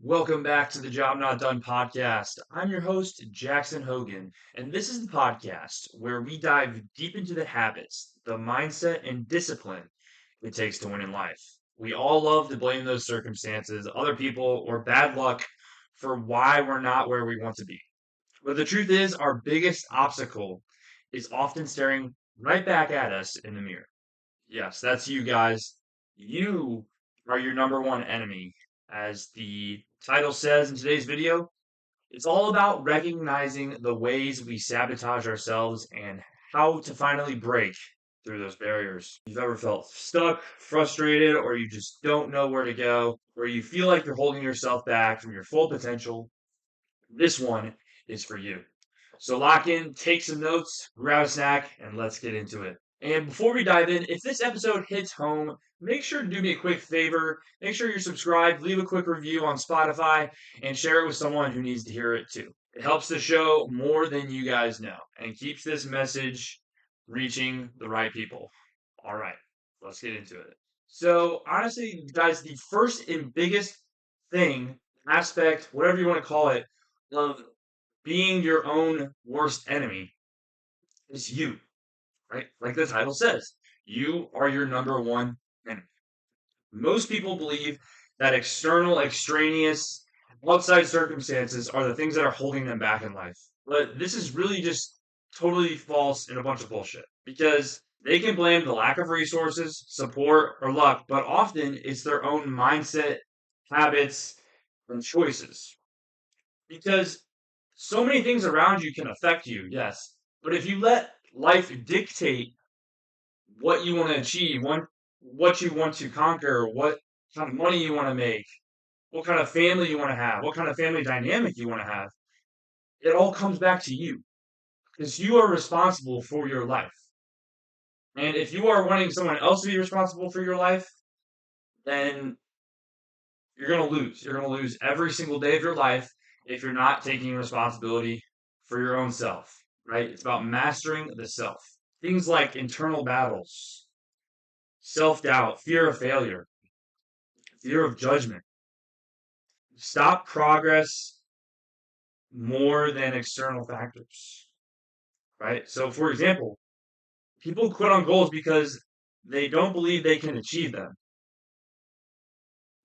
Welcome back to the Job Not Done podcast. I'm your host, Jackson Hogan, and this is the podcast where we dive deep into the habits, the mindset, and discipline it takes to win in life. We all love to blame those circumstances, other people, or bad luck for why we're not where we want to be. But the truth is, our biggest obstacle is often staring right back at us in the mirror. Yes, that's you guys. You are your number one enemy. As the title says in today's video, it's all about recognizing the ways we sabotage ourselves and how to finally break through those barriers. If you've ever felt stuck, frustrated, or you just don't know where to go, or you feel like you're holding yourself back from your full potential, this one is for you. So lock in, take some notes, grab a snack, and let's get into it. And before we dive in, if this episode hits home, make sure to do me a quick favor. Make sure you're subscribed, leave a quick review on Spotify, and share it with someone who needs to hear it too. It helps the show more than you guys know and keeps this message reaching the right people. All right, let's get into it. So, honestly, guys, the first and biggest thing, aspect, whatever you want to call it, of being your own worst enemy is you, right? Like the title says, you are your number one enemy. Most people believe that external, extraneous, outside circumstances are the things that are holding them back in life. But this is really just totally false and a bunch of bullshit because they can blame the lack of resources, support, or luck, but often it's their own mindset, habits, and choices. Because so many things around you can affect you, yes. But if you let life dictate what you want to achieve, what you want to conquer, what kind of money you want to make, what kind of family you want to have, what kind of family dynamic you want to have, it all comes back to you because you are responsible for your life. And if you are wanting someone else to be responsible for your life, then you're going to lose. You're going to lose every single day of your life if you're not taking responsibility for your own self, right? It's about mastering the self. Things like internal battles, self doubt, fear of failure, fear of judgment. Stop progress more than external factors, right? So, for example, people quit on goals because they don't believe they can achieve them,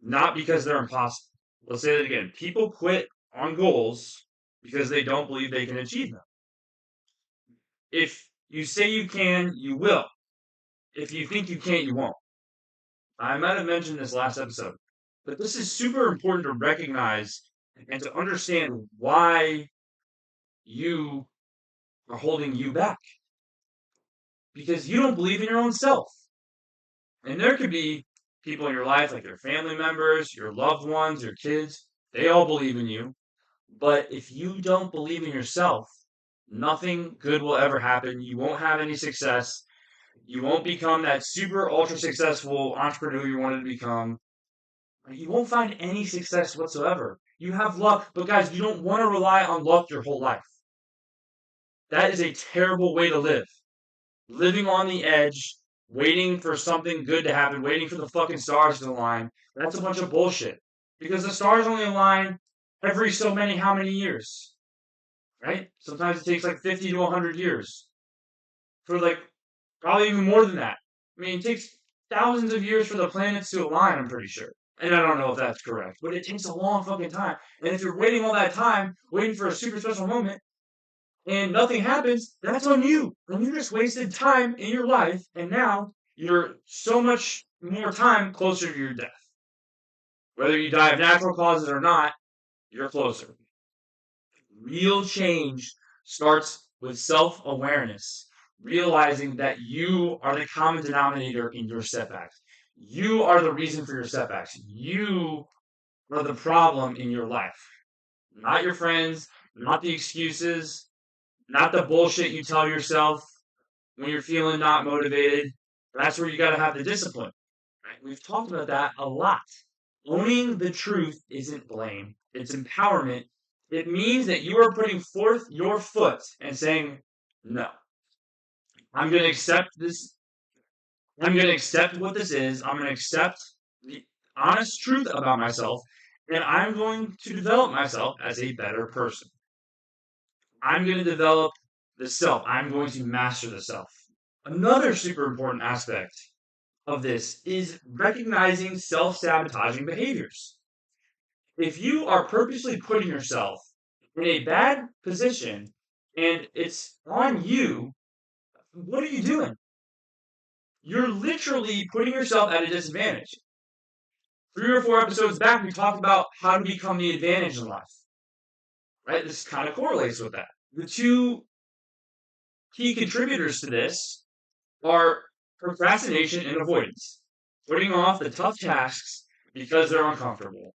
not because they're impossible. Let's say that again. People quit on goals because they don't believe they can achieve them. If you say you can, you will. If you think you can't, you won't. I might have mentioned this last episode, but this is super important to recognize and to understand why you are holding you back. Because you don't believe in your own self. And there could be people in your life, like your family members, your loved ones, your kids, they all believe in you. But if you don't believe in yourself, nothing good will ever happen. You won't have any success. You won't become that super ultra successful entrepreneur you wanted to become. You won't find any success whatsoever. You have luck, but guys, you don't want to rely on luck your whole life. That is a terrible way to live. Living on the edge, waiting for something good to happen, waiting for the fucking stars to align. That's a bunch of bullshit. Because the stars only align every so many, how many years? Right? Sometimes it takes like 50 to 100 years. For like, probably even more than that. I mean, it takes thousands of years for the planets to align, I'm pretty sure. And I don't know if that's correct, but it takes a long fucking time. And if you're waiting all that time, waiting for a super special moment, and nothing happens, that's on you. And you just wasted time in your life, and now you're so much more time closer to your death. Whether you die of natural causes or not, you're closer. Real change starts with self-awareness, realizing that you are the common denominator in your setbacks. You are the reason for your setbacks. You are the problem in your life. Not your friends, not the excuses, not the bullshit you tell yourself when you're feeling not motivated. That's where you got to have the discipline. Right? We've talked about that a lot. Owning the truth isn't blame, it's empowerment. It means that you are putting forth your foot and saying, no, I'm going to accept this. I'm going to accept what this is. I'm going to accept the honest truth about myself. and I'm going to develop myself as a better person. I'm going to develop the self. I'm going to master the self. Another super important aspect of this is recognizing self-sabotaging behaviors. If you are purposely putting yourself in a bad position and it's on you, what are you doing? You're literally putting yourself at a disadvantage. 3 or 4 episodes back, we talked about how to become the advantage in life, right? This kind of correlates with that. The two key contributors to this are procrastination and avoidance, putting off the tough tasks because they're uncomfortable,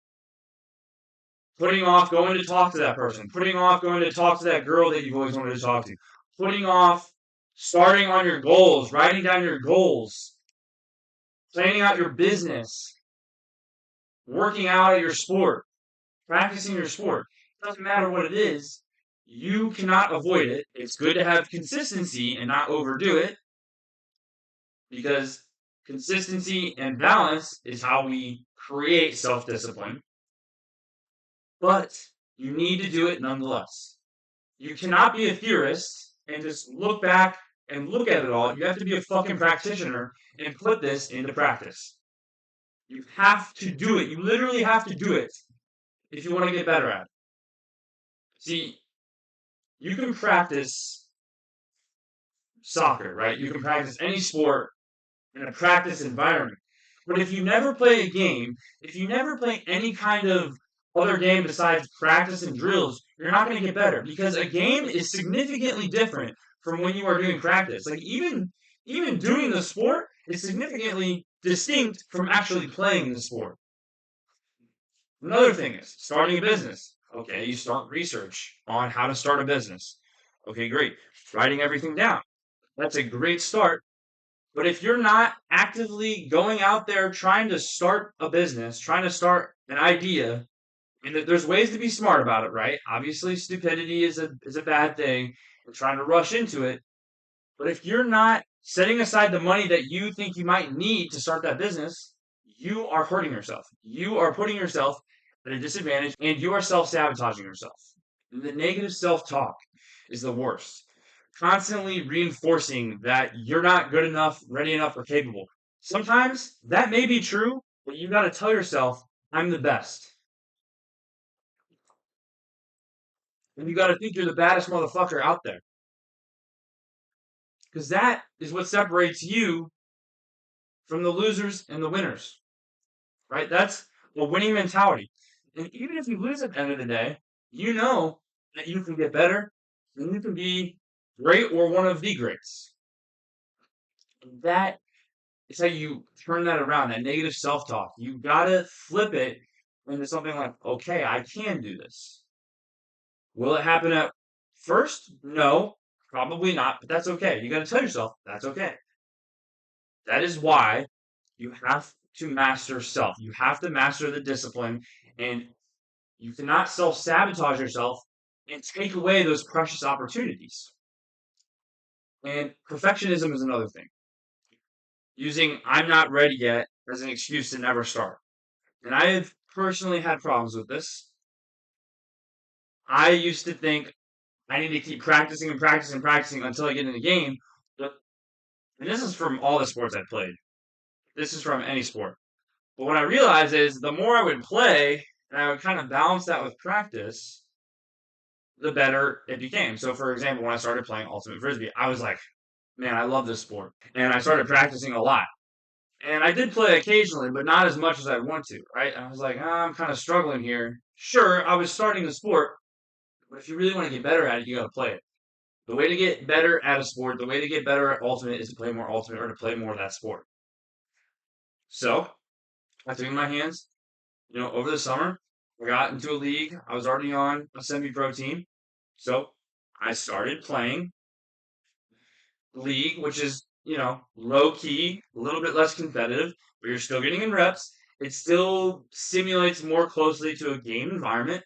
putting off going to talk to that person, putting off going to talk to that girl that you've always wanted to talk to, putting off starting on your goals, writing down your goals, planning out your business, working out at your sport, practicing your sport. It doesn't matter what it is, you cannot avoid it. It's good to have consistency and not overdo it, because consistency and balance is how we create self-discipline. But you need to do it nonetheless. You cannot be a theorist and just look back and look at it all. You have to be a fucking practitioner and put this into practice. You have to do it. You literally have to do it if you want to get better at it. See, you can practice soccer, right? You can practice any sport in a practice environment. But if you never play a game, if you never play any kind of other game besides practice and drills, you're not going to get better, because a game is significantly different from when you are doing practice. Like even doing the sport is significantly distinct from actually playing the sport. Another thing is starting a business. Okay, you start research on how to start a business. Okay, great. Writing everything down. That's a great start. But if you're not actively going out there trying to start a business, trying to start an idea, and there's ways to be smart about it, right? Obviously, stupidity is a bad thing and trying to rush into it. But if you're not setting aside the money that you think you might need to start that business, you are hurting yourself. You are putting yourself at a disadvantage, and you are self-sabotaging yourself. The negative self-talk is the worst. Constantly reinforcing that you're not good enough, ready enough, or capable. Sometimes that may be true, but you got to tell yourself, I'm the best. And you got to think you're the baddest motherfucker out there. Because that is what separates you from the losers and the winners, right? That's a winning mentality. And even if you lose at the end of the day, you know that you can get better and you can be great or one of the greats. And that is how you turn that around, that negative self-talk. You gotta flip it into something like, okay, I can do this. Will it happen at first? No, probably not, but that's okay. You gotta tell yourself that's okay. That is why you have to master self. You have to master the discipline, and you cannot self-sabotage yourself and take away those precious opportunities. And perfectionism is another thing. Using I'm not ready yet as an excuse to never start. And I have personally had problems with this. I used to think I need to keep practicing and practicing and practicing until I get in the game. But, and this is from all the sports I've played. This is from any sport. But what I realized is the more I would play and I would kind of balance that with practice, the better it became. So, for example, when I started playing Ultimate Frisbee, I was like, man, I love this sport. And I started practicing a lot. And I did play occasionally, but not as much as I want to, right? I was like, I'm kind of struggling here. Sure, I was starting the sport, but if you really want to get better at it, you got to play it. The way to get better at a sport, the way to get better at Ultimate is to play more Ultimate or to play more of that sport. So I took it in my hands. Over the summer, I got into a league. I was already on a semi-pro team. So I started playing league, which is, low key, a little bit less competitive, but you're still getting in reps. It still simulates more closely to a game environment.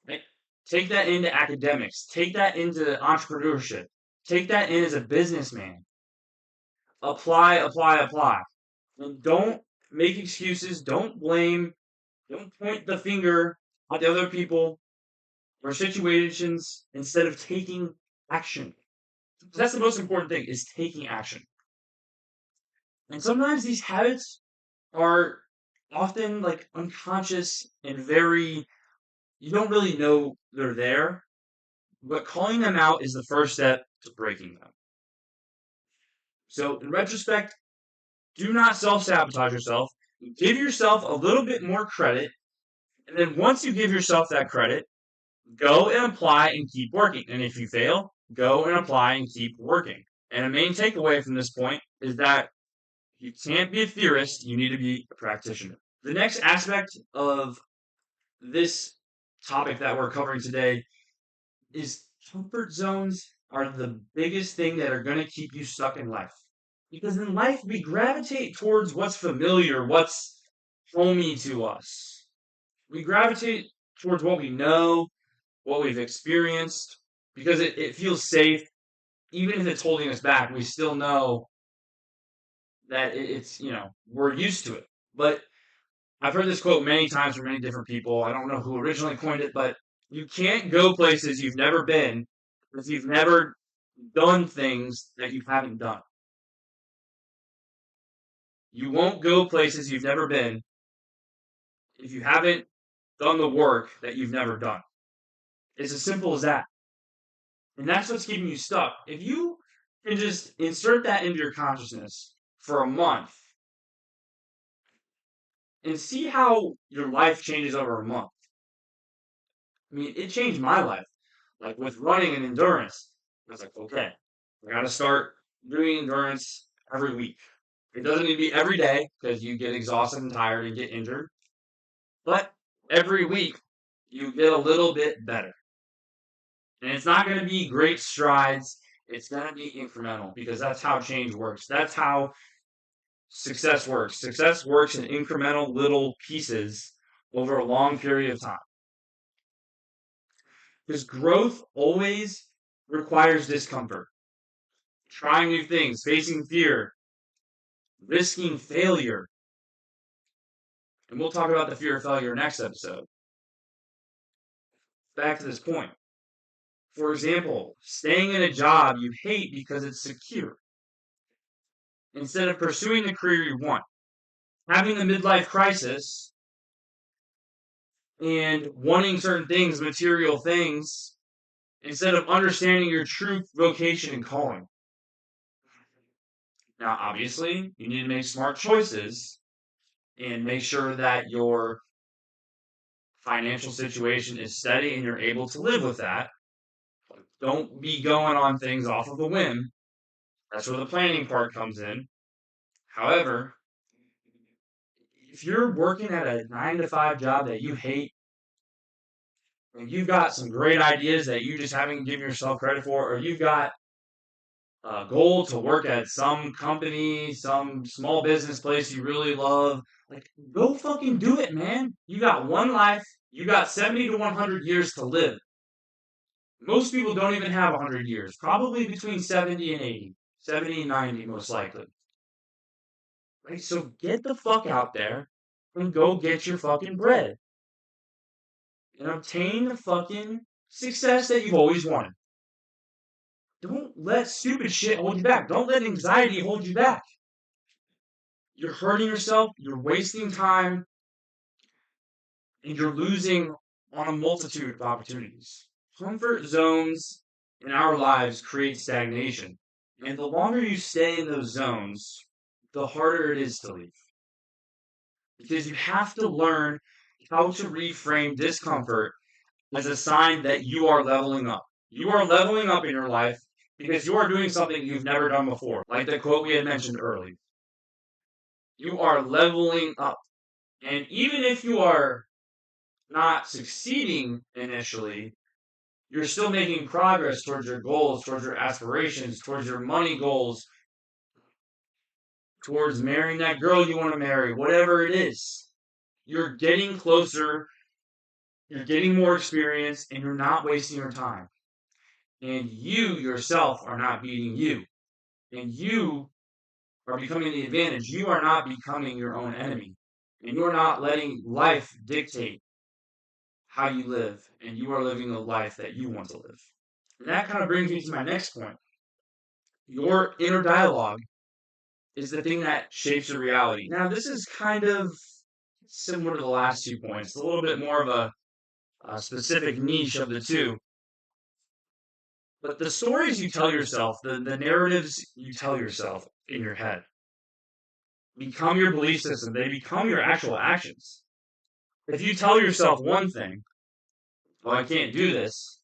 Right? Take that into academics. Take that into entrepreneurship. Take that in as a businessman. Apply, apply, apply. And don't make excuses. Don't blame Don't point the finger at the other people or situations instead of taking action. That's the most important thing is taking action. And sometimes these habits are often like unconscious and very, you don't really know they're there, but calling them out is the first step to breaking them. So, in retrospect, do not self sabotage yourself. Give yourself a little bit more credit. And then once you give yourself that credit, go and apply and keep working. And if you fail, go and apply and keep working. And a main takeaway from this point is that you can't be a theorist, you need to be a practitioner. The next aspect of this topic that we're covering today is comfort zones are the biggest thing that are going to keep you stuck in life. Because in life, we gravitate towards what's familiar, what's homey to us. We gravitate towards what we know, what we've experienced, because it feels safe. Even if it's holding us back, we still know that it's, we're used to it. But I've heard this quote many times from many different people. I don't know who originally coined it, but you can't go places you've never been if you've never done things that you haven't done. You won't go places you've never been if you haven't done the work that you've never done. It's as simple as that. And that's what's keeping you stuck. If you can just insert that into your consciousness for a month and see how your life changes over a month. I mean, it changed my life. Like with running and endurance. I was like, okay, I got to start doing endurance every week. It doesn't need to be every day because you get exhausted and tired and get injured. But every week, you get a little bit better. And it's not going to be great strides. It's going to be incremental because that's how change works. That's how success works. Success works in incremental little pieces over a long period of time. Because growth always requires discomfort. Trying new things, facing fear, risking failure. And we'll talk about the fear of failure next episode. Back to this point. For example, staying in a job you hate because it's secure, instead of pursuing the career you want. Having the midlife crisis and wanting certain things, material things, instead of understanding your true vocation and calling. Now, obviously, you need to make smart choices and make sure that your financial situation is steady and you're able to live with that. Don't be going on things off of a whim. That's where the planning part comes in. However, if you're working at a 9 to 5 job that you hate, and you've got some great ideas that you just haven't given yourself credit for, or you've got a goal to work at some company, some small business place you really love, like go fucking do it, man. You got one life. You got 70 to 100 years to live. Most people don't even have 100 years, probably between 70 and 80, 70 and 90 most likely. Right? So get the fuck out there and go get your fucking bread and obtain the fucking success that you've always wanted. Don't let stupid shit hold you back. Don't let anxiety hold you back. You're hurting yourself, you're wasting time, and you're losing on a multitude of opportunities. Comfort zones in our lives create stagnation. And the longer you stay in those zones, the harder it is to leave. Because you have to learn how to reframe discomfort as a sign that you are leveling up. You are leveling up in your life because you are doing something you've never done before, like the quote we had mentioned earlier. You are leveling up. And even if you are not succeeding initially, you're still making progress towards your goals, towards your aspirations, towards your money goals, towards marrying that girl you want to marry, whatever it is. You're getting closer, you're getting more experience, and you're not wasting your time. And you yourself are not beating you. And you are becoming the advantage. You are not becoming your own enemy. And you're not letting life dictate how you live, and you are living the life that you want to live. And that kind of brings me to my next point. Your inner dialogue is the thing that shapes your reality. Now, this is kind of similar to the last 2 points. It's a little bit more of a specific niche of the two. But the stories you tell yourself, the narratives you tell yourself in your head, become your belief system. They become your actual actions. If you tell yourself one thing, well, I can't do this,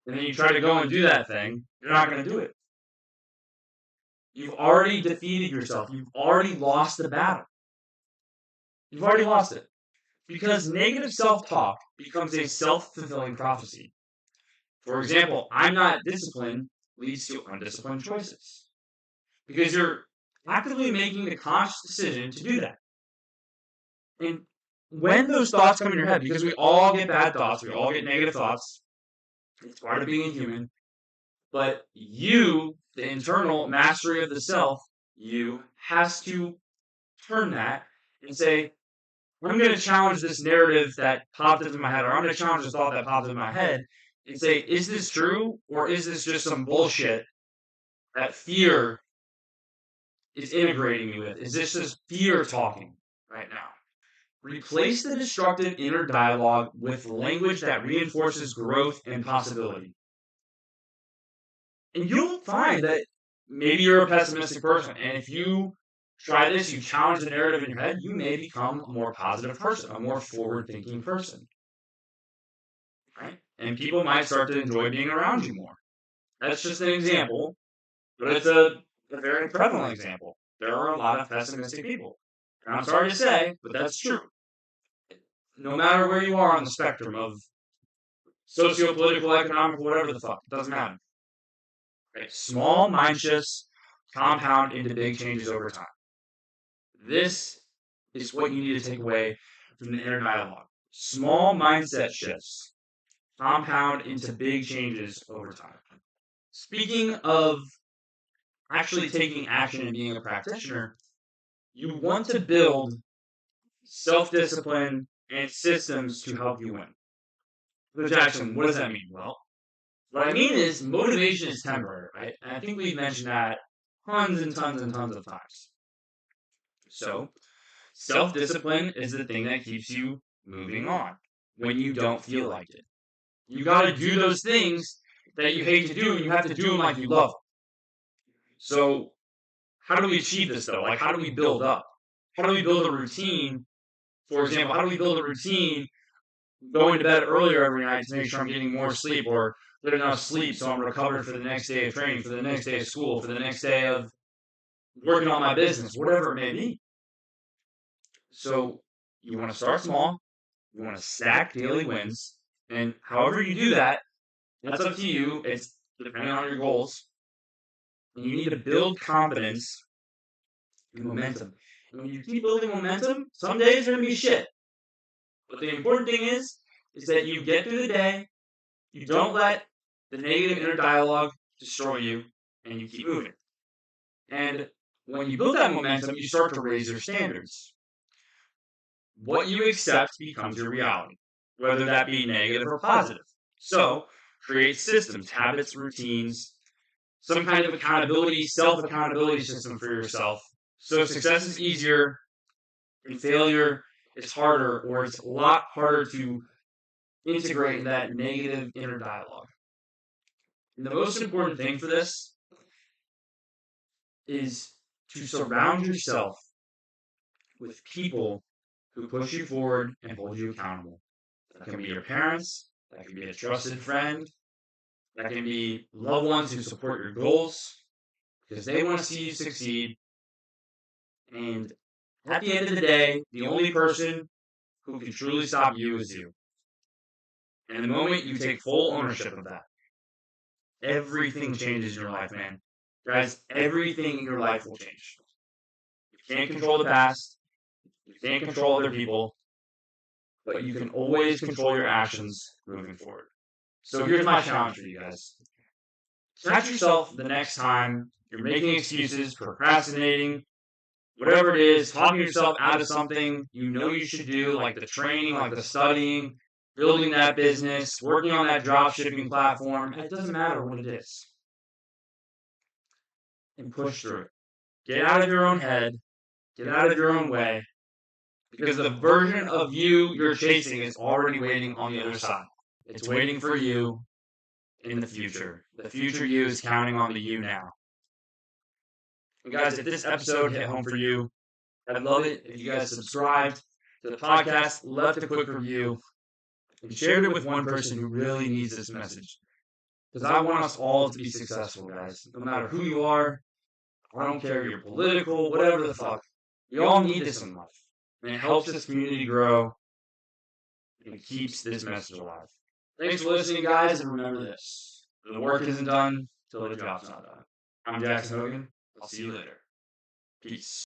and then you try to go and do that thing, you're not going to do it. You've already defeated yourself. You've already lost the battle. You've already lost it. Because negative self-talk becomes a self-fulfilling prophecy. For example, I'm not disciplined leads to undisciplined choices. Because you're actively making the conscious decision to do that. And when those thoughts come in your head, because we all get bad thoughts, we all get negative thoughts, it's part of being human, but you, the internal mastery of the self, you has to turn that and say, I'm going to challenge this narrative that popped into my head, or I'm going to challenge this thought that popped into my head and say, is this true, or is this just some bullshit that fear is integrating me with? Is this just fear talking right now? Replace the destructive inner dialogue with language that reinforces growth and possibility. And you'll find that maybe you're a pessimistic person, and if you try this, you challenge the narrative in your head, you may become a more positive person, a more forward-thinking person. Right? And people might start to enjoy being around you more. That's just an example, but it's a very prevalent example. There are a lot of pessimistic people. And I'm sorry to say, but that's true. No matter where you are on the spectrum of socio-political, economic, whatever the fuck, it doesn't matter. Right? Small mind shifts compound into big changes over time. This is what you need to take away from the inner dialogue. Small mindset shifts compound into big changes over time. Speaking of actually taking action and being a practitioner, you want to build self-discipline and systems to help you win. So Jackson, what does that mean? Well, what I mean is motivation is temporary, right? And I think we've mentioned that tons and tons and tons of times. So, self-discipline is the thing that keeps you moving on when you don't feel like it. You got to do those things that you hate to do, and you have to do them like you love them. So, how do we achieve this, though? Like, how do we build up? How do we build a routine? For example, how do we build a routine going to bed earlier every night to make sure I'm getting more sleep, or getting enough sleep so I'm recovered for the next day of training, for the next day of school, for the next day of working on my business, whatever it may be. So you want to start small, you want to stack daily wins, and however you do that, that's up to you. It's depending on your goals. And you need to build confidence and momentum. And when you keep building momentum, some days are going to be shit. But the important thing is that you get through the day, you don't let the negative inner dialogue destroy you, and you keep moving. And when you build that momentum, you start to raise your standards. What you accept becomes your reality, whether that be negative or positive. So, create systems, habits, routines, some kind of accountability, self-accountability system for yourself. So success is easier and failure is harder, or it's a lot harder to integrate that negative inner dialogue. And the most important thing for this is to surround yourself with people who push you forward and hold you accountable. That can be your parents, that can be a trusted friend, that can be loved ones who support your goals because they want to see you succeed. And at the end of the day, the only person who can truly stop you is you. And the moment you take full ownership of that, everything changes in your life, man. Guys, everything in your life will change. You can't control the past. You can't control other people. But you can always control your actions moving forward. So here's my challenge for you guys. Catch yourself the next time you're making excuses, procrastinating, whatever it is, talking yourself out of something you know you should do, like the training, like the studying, building that business, working on that drop shipping platform. It doesn't matter what it is. And push through it. Get out of your own head. Get out of your own way. Because the version of you you're chasing is already waiting on the other side. It's waiting for you in the future. The future you is counting on the you now. And guys, if this episode hit home for you, I'd love it if you guys subscribed to the podcast, left a quick review, and shared it with one person who really needs this message. Because I want us all to be successful, guys. No matter who you are, I don't care if you're political, whatever the fuck. We all need this in life. And it helps this community grow and keeps this message alive. Thanks for listening, guys, and remember this. The work isn't done till the job's not done. I'm Jackson Hogan. I'll see you later. Peace.